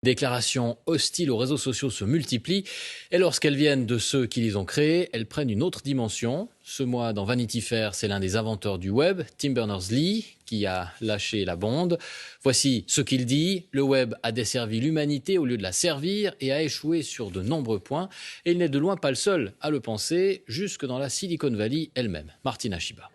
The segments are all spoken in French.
Déclarations hostiles aux réseaux sociaux se multiplient et lorsqu'elles viennent de ceux qui les ont créés, elles prennent une autre dimension. Ce mois, dans Vanity Fair, c'est l'un des inventeurs du web, Tim Berners-Lee, qui a lâché la bombe. Voici ce qu'il dit. Le web a desservi l'humanité au lieu de la servir et a échoué sur de nombreux points. Et il n'est de loin pas le seul à le penser, jusque dans la Silicon Valley elle-même. Martina Shiba.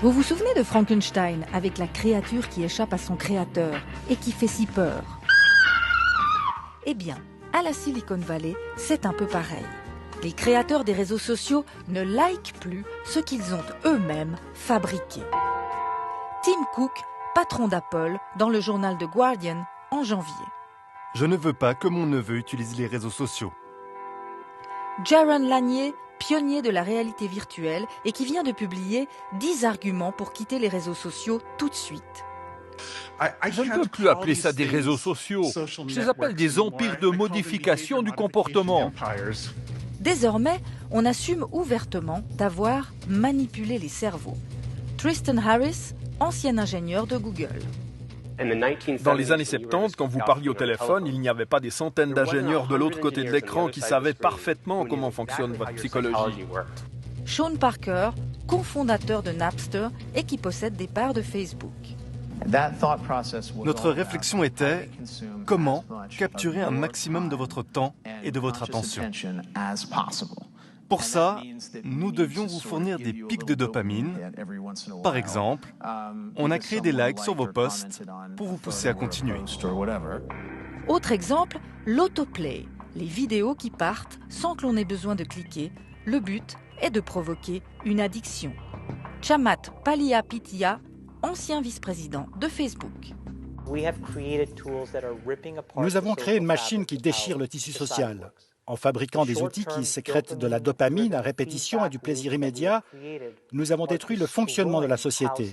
Vous vous souvenez de Frankenstein, avec la créature qui échappe à son créateur et qui fait si peur? Eh bien, à la Silicon Valley, c'est un peu pareil. Les créateurs des réseaux sociaux ne likent plus ce qu'ils ont eux-mêmes fabriqué. Tim Cook, patron d'Apple, dans le journal The Guardian, en janvier. Je ne veux pas que mon neveu utilise les réseaux sociaux. Jaron Lanier, pionnier de la réalité virtuelle et qui vient de publier 10 arguments pour quitter les réseaux sociaux tout de suite. Je ne peux plus appeler ça des réseaux sociaux. Je les appelle des empires de modification du comportement. Désormais, on assume ouvertement d'avoir manipulé les cerveaux. Tristan Harris, ancien ingénieur de Google. Dans les années 70, quand vous parliez au téléphone, il n'y avait pas des centaines d'ingénieurs de l'autre côté de l'écran qui savaient parfaitement comment fonctionne votre psychologie. Sean Parker, cofondateur de Napster et qui possède des parts de Facebook. Notre réflexion était comment capturer un maximum de votre temps et de votre attention. Pour ça, nous devions vous fournir des pics de dopamine. Par exemple, on a créé des likes sur vos posts pour vous pousser à continuer. Autre exemple, l'autoplay, les vidéos qui partent sans que l'on ait besoin de cliquer. Le but est de provoquer une addiction. Chamath Palihapitiya, ancien vice-président de Facebook. Nous avons créé une machine qui déchire le tissu social. En fabriquant des outils qui sécrètent de la dopamine à répétition et du plaisir immédiat, nous avons détruit le fonctionnement de la société.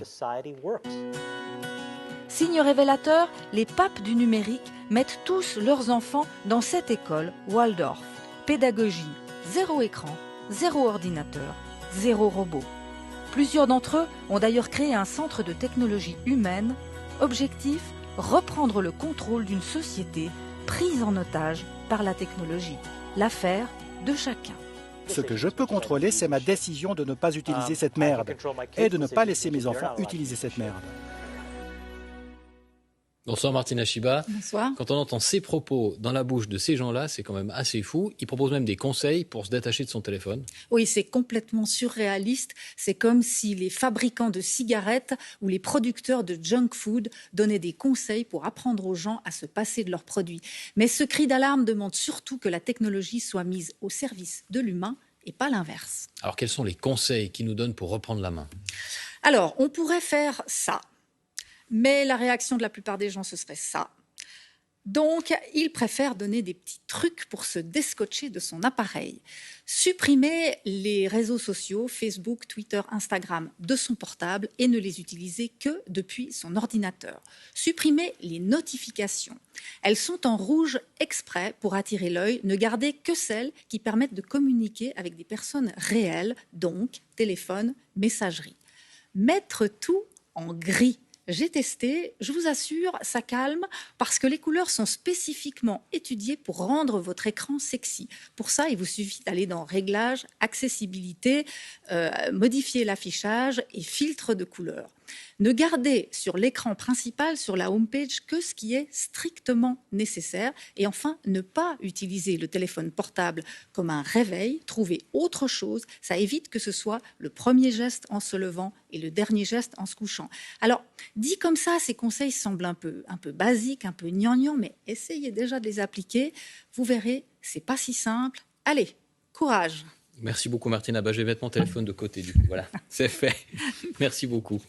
Signe révélateur, les papes du numérique mettent tous leurs enfants dans cette école Waldorf. Pédagogie, 0 écran, 0 ordinateur, 0 robot. Plusieurs d'entre eux ont d'ailleurs créé un centre de technologie humaine. Objectif, reprendre le contrôle d'une société prise en otage par la technologie. L'affaire de chacun. Ce que je peux contrôler, c'est ma décision de ne pas utiliser cette merde et de ne pas laisser mes enfants utiliser cette merde. Bonsoir Martina Shiba. Bonsoir. Quand on entend ces propos dans la bouche de ces gens-là, c'est quand même assez fou. Ils proposent même des conseils pour se détacher de son téléphone. Oui, c'est complètement surréaliste. C'est comme si les fabricants de cigarettes ou les producteurs de junk food donnaient des conseils pour apprendre aux gens à se passer de leurs produits. Mais ce cri d'alarme demande surtout que la technologie soit mise au service de l'humain et pas l'inverse. Alors quels sont les conseils qu'ils nous donnent pour reprendre la main? Alors, on pourrait faire ça. Mais la réaction de la plupart des gens, ce serait ça. Donc, ils préfèrent donner des petits trucs pour se descotcher de son appareil. Supprimer les réseaux sociaux, Facebook, Twitter, Instagram, de son portable et ne les utiliser que depuis son ordinateur. Supprimer les notifications. Elles sont en rouge exprès pour attirer l'œil. Ne garder que celles qui permettent de communiquer avec des personnes réelles, donc téléphone, messagerie. Mettre tout en gris. J'ai testé, je vous assure, ça calme parce que les couleurs sont spécifiquement étudiées pour rendre votre écran sexy. Pour ça, il vous suffit d'aller dans Réglages, Accessibilité, modifier l'affichage et filtre de couleurs. Ne gardez sur l'écran principal, sur la homepage, que ce qui est strictement nécessaire. Et enfin, ne pas utiliser le téléphone portable comme un réveil. Trouvez autre chose. Ça évite que ce soit le premier geste en se levant et le dernier geste en se couchant. Alors, dit comme ça, ces conseils semblent un peu basiques, un peu gnangnan, mais essayez déjà de les appliquer. Vous verrez, c'est pas si simple. Allez, courage. Merci beaucoup Martina. Je vais mettre mon téléphone de côté du coup. Voilà, c'est fait. Merci beaucoup.